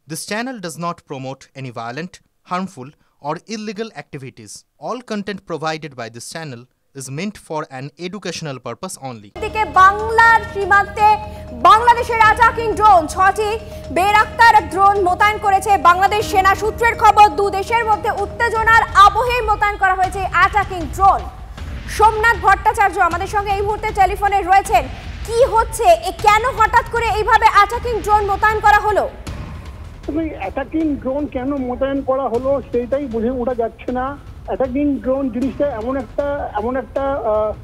This channel does not promote any violent, harmful, or illegal activities. All content provided by this channel is meant for an educational purpose only. দিকে বাংলার সীমান্তে বাংলাদেশের attacking drone 6টি বেরাক্তার drone মোতায়েন করেছে বাংলাদেশ সেনা। সূত্রের খবর, দুই দেশের মধ্যে উত্তেজনার আবহে মোতায়েন করা হয়েছে অ্যাটাকিং ড্রোন। সোমনাথ ভট্টাচার্য আমাদের সঙ্গে এই মুহূর্তে টেলিফোনে রয়েছেন। কি হচ্ছে, কেন হঠাৎ করে এইভাবে অ্যাটাকিং ড্রোন মোতায়েন করা হলো? অ্যাটাকিং ড্রোন কেন মোতায়েন করা হলো সেটাই বুঝে ওঠা যাচ্ছে না। অ্যাটাকিং ড্রোন জিনিসটা এমন একটা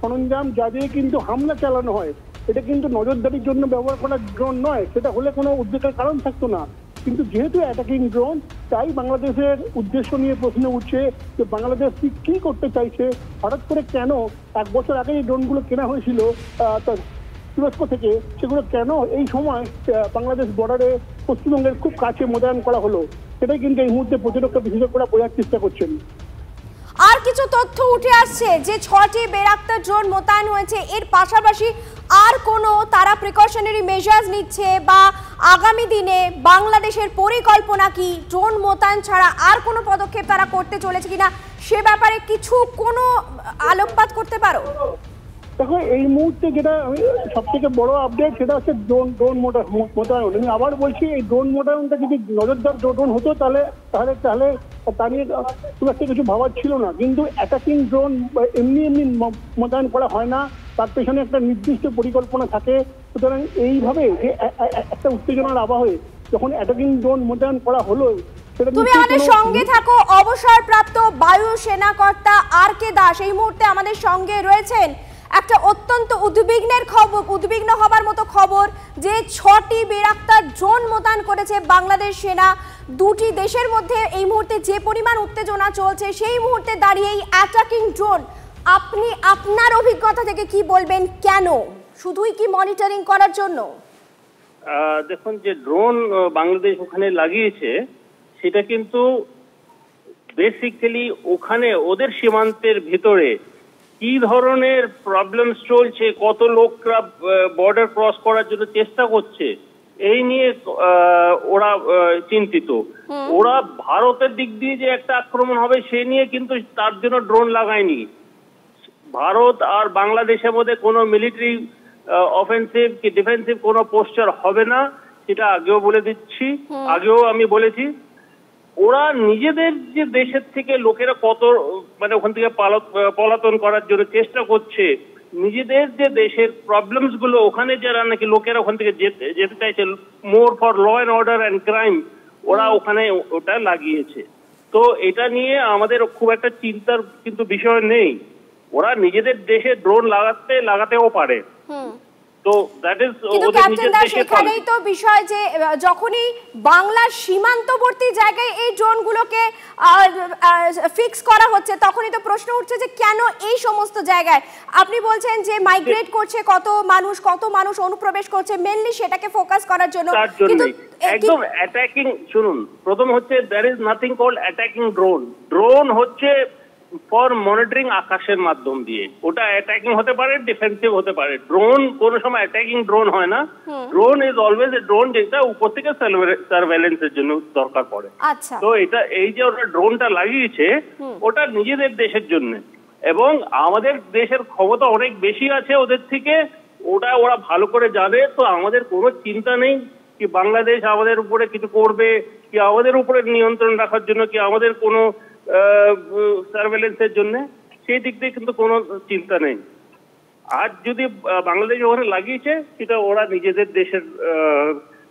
সরঞ্জাম যা দিয়ে কিন্তু হামলা চালানো হয়। এটা কিন্তু নজরদারির জন্য ব্যবহার করা ড্রোন নয়, সেটা হলে কোনো উদ্বেগের কারণ থাকতো না। কিন্তু যেহেতু অ্যাটাকিং ড্রোন, তাই বাংলাদেশের উদ্দেশ্য নিয়ে প্রশ্ন উঠছে যে বাংলাদেশ কি করতে চাইছে। হঠাৎ করে কেন 1 বছর আগে এই ড্রোনগুলো কেনা হয়েছিল তুরস্ক থেকে, সেগুলো কেন এই সময় বাংলাদেশ বর্ডারে পশ্চিমবঙ্গের খুব কাছে মোতায়েন করা হলো, সেটাই কিন্তু এই মুহূর্তে প্রতিরক্ষা বিশেষজ্ঞরা বোঝার চেষ্টা করছেন। আর কিছু তথ্য উঠে আসছে যে 6টি বেরাক্তার ড্রোন মোতায়েন হয়েছে, এর পাশাপাশি আর কোনো তারা প্রিকশনারি মেজার্স নিচ্ছে বা আগামী দিনে বাংলাদেশের পরিকল্পনা কি, ড্রোন মোতায়েন ছাড়া আর কোনো পদক্ষেপ তারা করতে চলেছে কিনা, সে ব্যাপারে কোনো আলোকপাত করতে পারো? দেখো, এই মুহূর্তে যেটা সব থেকে বড় আপডেট সেটা হচ্ছে ড্রোন মোতায়েন। আমি আবার বলছি, এই ড্রোন মোতায়েনটা যদি নজরদার ড্রোন হতো তাহলে তা নিয়ে খুব একটা কিছু ভাবার ছিল না। কিন্তু অ্যাটাকিং ড্রোন এমনি মোতায়েন করা হয় না, তার পেছনে একটা নির্দিষ্ট পরিকল্পনা থাকে। সুতরাং এইভাবে যে একটা উত্তেজনার আবহে যখন অ্যাটাকিং ড্রোন মোতায়েন করা হলো, তুমি আমাদের সঙ্গে থাকো। অবসরপ্রাপ্ত বায়ু সেনাকর্তা আর.কে. দাস এই মুহূর্তে আমাদের সঙ্গে রয়েছেন। একটা অত্যন্ত উদ্বিগ্ন হবার মতো খবর যে 6টি বেরাক্তার ড্রোন মোতায়েন করেছে বাংলাদেশ সেনা। দুটি দেশের মধ্যে এই মুহূর্তে যে পরিমাণ উত্তেজনা চলছে, সেই মুহূর্তে দাঁড়িয়ে এই অ্যাটাকিং ড্রোন, আপনি আপনার অভিজ্ঞতা থেকে কি বলবেন? কেন, শুধুই কি মনিটরিং করার জন্য? দেখুন, যে ড্রোন বাংলাদেশ ওখানে লাগিয়েছে সেটা কিন্তু বেসিক্যালি ওখানে ওদের সীমান্তের ভিতরে কি ধরনের প্রবলেমস চলছে, কত লোকরা বর্ডার ক্রস করার জন্য চেষ্টা করছে, এই নিয়ে ওরা চিন্তিত। ওরা ভারতের দিক দিয়ে যে একটা আক্রমণ হবে সে নিয়ে কিন্তু তার জন্য ড্রোন লাগায়নি। ভারত আর বাংলাদেশের মধ্যে কোনো মিলিটারি অফেন্সিভ কি ডিফেন্সিভ কোনো পোস্টার হবে না, সেটা আগেও বলে দিচ্ছি, আগেও আমি বলেছি। ওরা নিজেদের যে দেশের থেকে লোকেরা কত ওখান থেকে পলাতন করার জন্য চেষ্টা করছে, নিজেদের যে দেশের প্রবলেমস গুলো, ওখানে যারা নাকি লোকেরা ওখান থেকে যেতে চাইছে, more for law and order and crime, ওরা ওখানে ওটা লাগিয়েছে। তো এটা নিয়ে আমাদের খুব একটা চিন্তার কিন্তু বিষয় নেই। ওরা নিজেদের দেশে ড্রোন লাগাতেও পারে। তো দ্যাট ইজ ওদের নিজের দেশে। এখানেই তো বিষয় যে যখনই বাংলার সীমান্তবর্তী জায়গায় এই ড্রোনগুলোকে ফিক্স করা হচ্ছে, তখনই তো প্রশ্ন উঠছে যে কেন এই সমস্ত জায়গায়। আপনি বলছেন যে মাইগ্রেট করছে কত মানুষ অনুপ্রবেশ করছে, মেইনলি সেটাকে ফোকাস করার জন্য। কিন্তু একদম অ্যাটাকিং, শুনুন, প্রথম হচ্ছে there is nothing called attacking drone. Drone হচ্ছে ফর মনিটরিং আকাশের মাধ্যম দিয়ে। ওটা অ্যাটাকিং হতে পারে, ডিফেন্সিভ হতে পারে। ড্রোন কোনো সময় অ্যাটাকিং ড্রোন হয় না। Drone is always a drone যেটা উপর থেকে সার্ভেলেন্সের জন্য দরকার পড়ে। তো এই যে ওরা ড্রোনটা লাগিয়েছে, ওটা নিজেদের দেশের জন্য, এবং আমাদের দেশের ক্ষমতা অনেক বেশি আছে ওদের থেকে, ওরা ভালো করে জানে। তো আমাদের কোনো চিন্তা নেই কি বাংলাদেশ আমাদের উপরে কিছু করবে, কি আমাদের উপরে নিয়ন্ত্রণ রাখার জন্য, কি আমাদের কোনো সার্ভেলেন্সের জন্য, সেই দিক দিয়ে কিন্তু কোনো চিন্তা নেই। আর যদি বাংলাদেশ ওখানে লাগিয়েছে, সেটা ওরা নিজেদের দেশের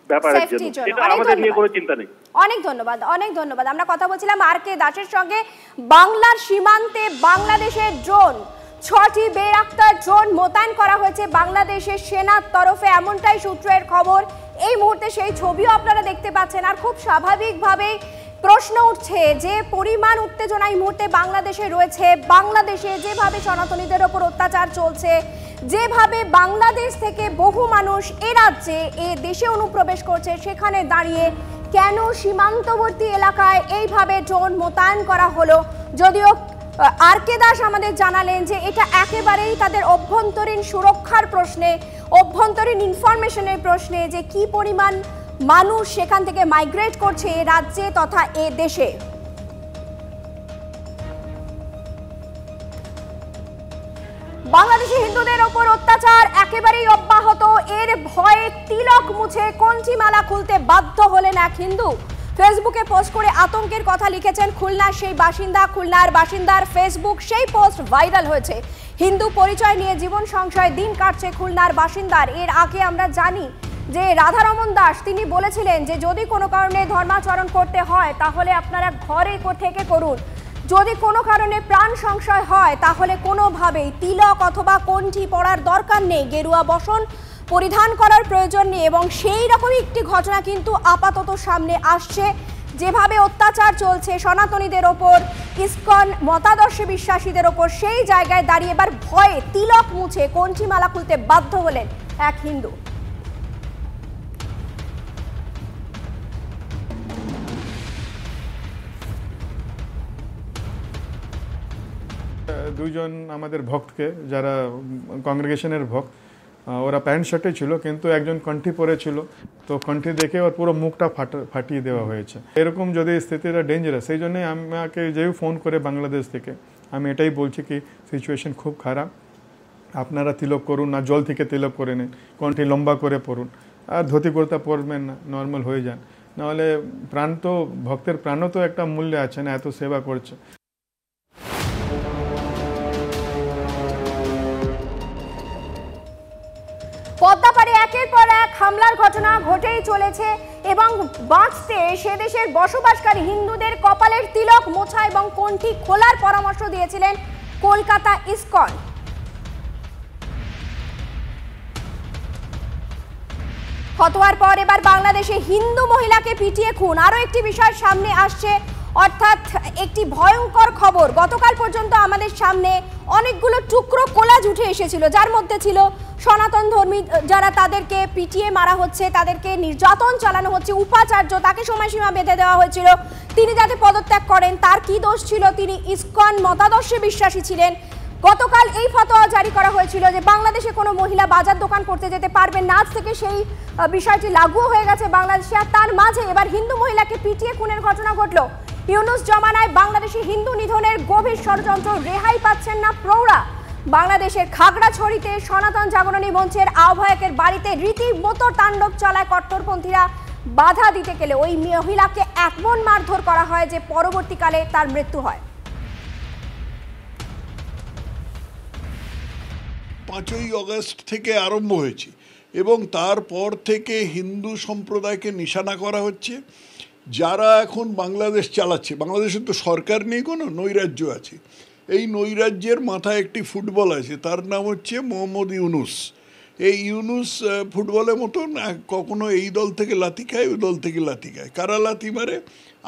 ব্যাপারের জন্য, সেটা আমাদের নিয়ে কোনো চিন্তা নেই। অনেক ধন্যবাদ। আমরা কথা বলছিলাম আর.কে. দাসের সঙ্গে। বাংলার সীমান্তে বাংলাদেশের ড্রোন, 6টি বেরাক্তার ড্রোন মোতায়েন করা হয়েছে বাংলাদেশের সেনার তরফে, এমনটাই সূত্রের খবর। এই মুহূর্তে সেই ছবিও আপনারা দেখতে পাচ্ছেন। আর খুব স্বাভাবিকভাবে প্রশ্ন উঠছে যে পরিমাণ উত্তেজনা এই মুহূর্তে বাংলাদেশে রয়েছে, বাংলাদেশে যেভাবে সনাতনীদের ওপর অত্যাচার চলছে, যেভাবে বাংলাদেশ থেকে বহু মানুষ এ রাজ্যে এ দেশে অনুপ্রবেশ করছে, সেখানে দাঁড়িয়ে কেন সীমান্তবর্তী এলাকায় এইভাবে ড্রোন মোতায়েন করা হলো? যদিও আর.কে. দাস আমাদের জানালেন যে এটা একেবারেই তাদের অভ্যন্তরীণ সুরক্ষার প্রশ্নে, অভ্যন্তরীণ ইনফরমেশনের প্রশ্নে, যে কি পরিমাণ মানুষ সেখান থেকে মাইগ্রেট করছে এ রাজ্যে তথা এ দেশে। বাংলাদেশি হিন্দুদের ওপর অত্যাচার একেবারেই অব্যাহত। এর ভয়ে তিলক মুছে কঞ্চিমালা খুলতে বাধ্য হলেন এক হিন্দু। ফেসবুকে পোস্ট করে আতঙ্কের কথা লিখেছেন খুলনার সেই বাসিন্দা। খুলনার বাসিন্দার ফেসবুক সেই পোস্ট ভাইরাল হয়েছে। হিন্দু পরিচয় নিয়ে জীবন সংশয়ে দিন কাটছে খুলনার বাসিন্দার। এর আগে আমরা জানি যে রাধারমন দাস তিনি বলেছিলেন যে যদি কোনো কারণে ধর্মাচরণ করতে হয় তাহলে আপনারা ঘরে থেকে করুন, যদি কোনো কারণে প্রাণ সংশয় হয় তাহলে কোনোভাবেই তিলক অথবা কণ্ঠি পরার দরকার নেই, গেরুয়া বসন পরিধান করার প্রয়োজন নেই। এবং সেই রকমই একটি ঘটনা কিন্তু আপাতত সামনে আসছে। যেভাবে অত্যাচার চলছে সনাতনীদের ওপর, ইসকন মতাদর্শে বিশ্বাসীদের ওপর, সেই জায়গায় দাঁড়িয়ে এবার ভয়ে তিলক মুছে কণ্ঠিমালা খুলতে বাধ্য হলেন এক হিন্দু। দুইজন আমাদের ভক্তকে, যারা কংগ্রেগেশনের ভক্ত, ওরা প্যান্ট শার্টে ছিল কিন্তু একজন কণ্ঠি পরেছিল, তো কণ্ঠি দেখে ওর পুরো মুখটা ফাটিয়ে দেওয়া হয়েছে। এরকম যদি স্থিতিটা ডেঞ্জারাস, সেই জন্যই আমাকে যেও ফোন করে বাংলাদেশ থেকে আমি এটাই বলছি কি সিচুয়েশন খুব খারাপ, আপনারা তিলক করুন না, জল থেকে তিলক করে নিন, কণ্ঠি লম্বা করে পড়ুন, আর ধুতি কুর্তা পরবেন না, নর্মাল হয়ে যান, নাহলে প্রাণ তো, ভক্তের প্রাণও তো একটা মূল্য আছে না, এত সেবা করছে। পদ্মাপাড়ে একের পর এক হামলার ঘটনা ঘটেই চলেছে এবং বাঁচতে সে দেশের বসবাসকারী হিন্দুদের কপালের তিলক মোছা এবং কণ্ঠি খোলার পরামর্শ দিয়েছিলেন কলকাতা ইসকন। ফতোয়ার পর এবার বাংলাদেশে হিন্দু মহিলাকে পিটিয়ে খুন। আরো একটি বিষয় সামনে আসছে, অর্থাৎ একটি ভয়ঙ্কর খবর। গতকাল পর্যন্ত আমাদের সামনে অনেকগুলো টুকরো কোলাজ উঠে এসেছিল, যার মধ্যে ছিল সনাতন ধর্মী যারা, তাদেরকে পিটিয়ে মারা হচ্ছে, তাদেরকে নির্যাতন চালানো হচ্ছে। উপাচার্য, তাকে সময়সীমা বেঁধে দেওয়া হয়েছিল, তিনি যাতে পদত্যাগ করেন। তার কি দোষ ছিল? তিনি ইসকন মতাদর্শে বিশ্বাসী ছিলেন। গতকাল এই ফতোয়া জারি করা হয়েছিল যে বাংলাদেশে কোনো মহিলা বাজার দোকান করতে যেতে পারবেন না। আজ থেকে সেই বিষয়টি লাগু হয়ে গেছে বাংলাদেশে। আর তার মাঝে এবার হিন্দু মহিলাকে পিটিয়ে খুনের ঘটনা ঘটল। ইউনুস জমানায় বাংলাদেশে হিন্দু নিধনের গভীর ষড়যন্ত্র, রেহাই পাচ্ছেন না প্রৌঢ়া। বাংলাদেশের খাগড়াছড়িতে সনাতন জাগরণী মঞ্চের আহ্বায়কের বাড়িতে রীতিমতো তাণ্ডব চালায় কট্টরপন্থীরা। বাধা দিতে গেলে ওই মহিলাকে এমন মারধর করা হয় যে পরবর্তীকালে তার মৃত্যু হয়। 5ই আগস্ট থেকে আরম্ভ হয়েছে এবং তারপর থেকে হিন্দু সম্প্রদায়কে নিশানা করা হচ্ছে। যারা এখন বাংলাদেশ চালাচ্ছে, বাংলাদেশের তো সরকার নেই, কোনো নৈরাজ্য আছে। এই নৈরাজ্যের মাথায় একটি ফুটবল আছে, তার নাম হচ্ছে মোহাম্মদ ইউনুস। এই ইউনুস ফুটবলের মতন কখনো এই দল থেকে লাথি খায়, ওই দল থেকে লাথি খায়। কারা লাথি মারে?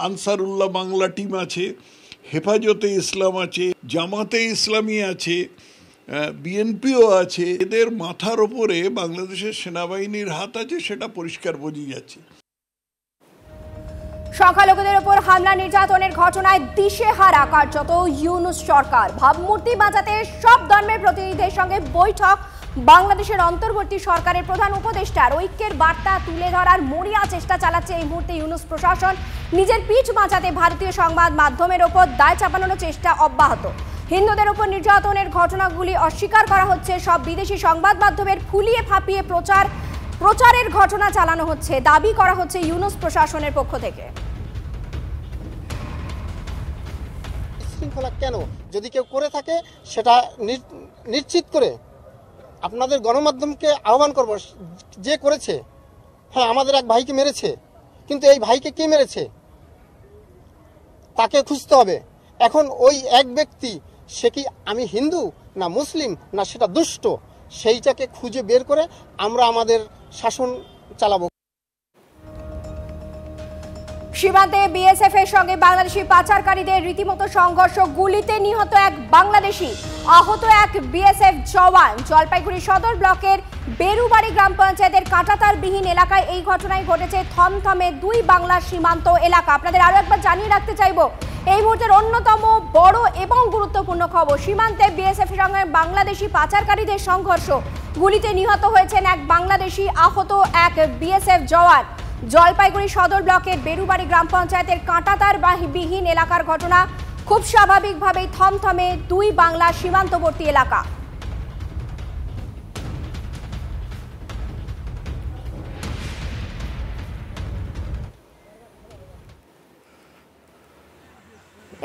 আনসারুল্লাহ বাংলা টিম আছে, হেফাজতে ইসলাম আছে, জামাতে ইসলামী আছে, বিএনপিও আছে। এদের মাথার ওপরে বাংলাদেশের সেনাবাহিনীর হাত আছে, সেটা পরিষ্কার বোঝা যাচ্ছে। সংখ্যালঘুদের উপর হামলা নির্যাতনের ঘটনায় দিশেহারা কার্যত ইউনুস সরকার। ভাবমূর্তি বাঁচাতে সব ধর্মের প্রতিনিধিদের সঙ্গে বৈঠক। বাংলাদেশের অন্তর্বর্তী সরকারের প্রধান উপদেষ্টার ঐক্যের বার্তা তুলে ধরার মরিয়া চেষ্টা চালাচ্ছে এই মুহূর্তে ইউনুস প্রশাসন। নিজের পিঠ বাঁচাতে ভারতীয় সংবাদ মাধ্যমের ওপর দায় চাপানোর চেষ্টা অব্যাহত। হিন্দুদের উপর নির্যাতনের ঘটনাগুলি অস্বীকার করা হচ্ছে। সব বিদেশি সংবাদ মাধ্যমের ফুলিয়ে ফাঁপিয়ে প্রচারের ঘটনা চালানো হচ্ছে, দাবি করা হচ্ছে ইউনুস প্রশাসনের পক্ষ থেকে। শৃঙ্খলা কেন? যদি কেউ করে থাকে সেটা নিশ্চিত করে আপনাদের গণমাধ্যমকে আহ্বান করব, যে করেছে, হ্যাঁ আমাদের এক ভাইকে মেরেছে, কিন্তু এই ভাইকে কে মেরেছে তাকে খুঁজতে হবে। এখন ওই এক ব্যক্তি, সে কি আমি হিন্দু না মুসলিম না সেটা দুষ্ট, সেইটাকে খুঁজে বের করে আমরা আমাদের শাসন চালাবো। সীমান্তে বিএসএফ এর সঙ্গে বাংলাদেশি পাচারকারীদের রীতিমতো সংঘর্ষ, গুলিতে নিহত এক বাংলাদেশি, আহত এক বিএসএফ জওয়ান। জলপাইগুড়ি সদর ব্লকের বেরুবাড়ি গ্রাম পঞ্চায়েতের কাঁটাতালবিহীন এলাকায় এই ঘটনাই ঘটেছে। থমথমে দুই বাংলার সীমান্ত এলাকা। আপনাদের আরো একবার জানিয়ে রাখতে চাইবো, এই মুহূর্তের অন্যতম বড় এবং গুরুত্বপূর্ণ খবর, সীমান্তে বিএসএফ এর সঙ্গে বাংলাদেশি পাচারকারীদের সংঘর্ষ, গুলিতে নিহত হয়েছেন এক বাংলাদেশি, আহত এক বিএসএফ জওয়ান। জলপাইগুড়ি সদর ব্লকের বেরুবাড়ি গ্রাম পঞ্চায়েতের কাঁটাতার বিহীন এলাকার ঘটনা। খুব স্বাভাবিকভাবেই থমথমে দুই বাংলা সীমান্তবর্তী এলাকা।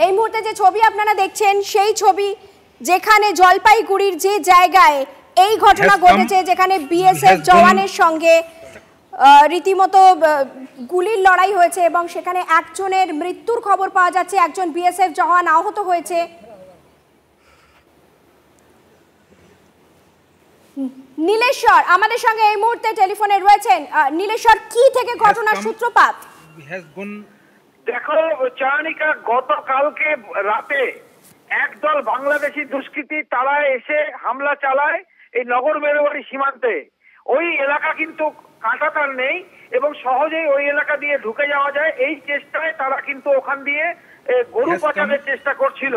এই মুহূর্তে যে ছবি আপনারা দেখছেন সেই ছবি, যেখানে জলপাইগুড়ির যে জায়গায় এই ঘটনা ঘটেছে, যেখানে বিএসএফ জওয়ানের সঙ্গে রীতিমতো গুলির লড়াই হয়েছে এবং সেখানে একজনের মৃত্যুর খবর পাওয়া যাচ্ছে, একজন বিএসএফ জওয়ান আহত হয়েছে। নীলেশ্বর আমাদের সঙ্গে এই মুহূর্তে টেলিফোনে রয়েছেন। নীলেশ্বর, কি থেকে ঘটনার সূত্রপাত? দেখো চায়নিকা, গতকালকে রাতে একদল বাংলাদেশি দুষ্কৃতী তারা এসে হামলা চালায় এই নগর বেরুবাড়ি সীমান্তে। ওই এলাকা কিন্তু কাঁটাতার নেই এবং সহজেই ওই এলাকা দিয়ে ঢুকে যাওয়া যায়। এই চেষ্টায় তারা কিন্তু ওখান দিয়ে গরু পাচারের চেষ্টা করছিল।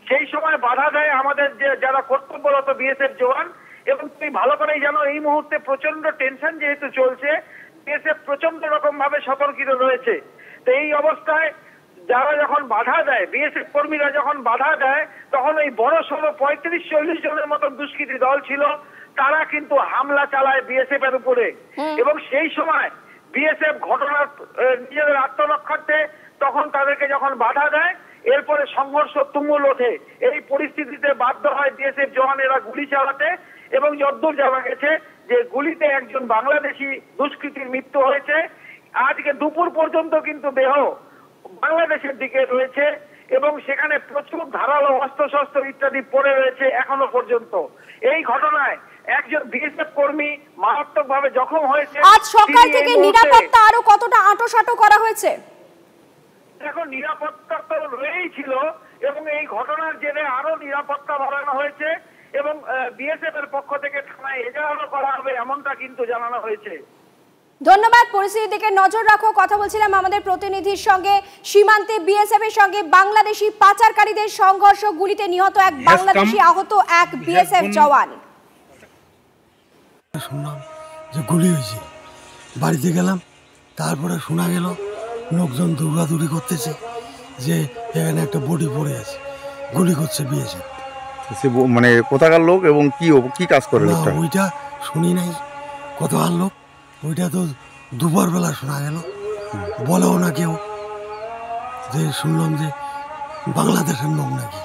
সেই সময় বাধা দেয় আমাদের যে যারা কর্তব্যরত বিএসএফ জওয়ান। এবং তুমি ভালো করেই জানো এই মুহূর্তে প্রচন্ড টেনশন যেহেতু চলছে, বিএসএফ প্রচন্ড রকম ভাবে সতর্কিত রয়েছে। তো এই অবস্থায় যারা যখন বাধা দেয়, বিএসএফ কর্মীরা যখন বাধা দেয়, তখন এই বড় সড়ো 35-40 জনের মতো দুষ্কৃতী দল ছিল, তারা কিন্তু হামলা চালায় বিএসএফ এর উপরে। এবং সেই সময় বিএসএফ ঘটনার নিজেদের আত্মরক্ষার্থে তখন তাদেরকে যখন বাধা দেয়, এরপরে সংঘর্ষ তুমুল ওঠে। এই পরিস্থিতিতে বাধ্য হয় বিএসএফ জওয়ানেরা গুলি চালাতে এবং যদ্দূর জানা গেছে যে গুলিতে একজন বাংলাদেশি দুষ্কৃতীর মৃত্যু হয়েছে। আজকে দুপুর পর্যন্ত কিন্তু দেহ বাংলাদেশের দিকে রয়েছে এবং সেখানে প্রচুর ধারালো অস্ত্রশস্ত্র ইত্যাদি পড়ে রয়েছে এখনো পর্যন্ত। এই ঘটনায় একজন বিএসএফ কর্মী মারাত্মকভাবে জখম হয়েছে। আজ সকাল থেকে নিরাপত্তা আরো কতটা আঁটোসাঁটো করা হয়েছে? দেখো, নিরাপত্তা তো রয়েই ছিল এবং এই ঘটনার জেরে আরো নিরাপত্তা বাড়ানো হয়েছে এবং বিএসএফ এর পক্ষ থেকে থানায় এজাহারও করা হবে এমনটা কিন্তু জানানো হয়েছে। ধন্যবাদ। পরিস্থিতির দিকে নজর রাখো। কথা বলছিলাম আমাদের প্রতিনিধির সঙ্গে। সীমান্তে বিএসএফ এর সঙ্গে বাংলাদেশি পাচারকারীদের সংঘর্ষ, গুলিতে নিহত এক বাংলাদেশি, আহত এক বিএসএফ জওয়ান। শুনলাম যে গুলি হয়েছে, বাড়িতে গেলাম, তারপরে শোনা গেল লোকজন দৌড়াদৌড়ি করতেছে যে এখানে একটা বডি পড়ে আছে, গুলি করছে বিএসএফ। মানে কোথাকার লোক এবং কি কাজ করে? ওইটা শুনি নাই কোথাকার লোক, ওইটা তো দুপুর বেলা শোনা গেল, বলেও না কেউ, যে শুনলাম যে বাংলাদেশের লোক নাকি।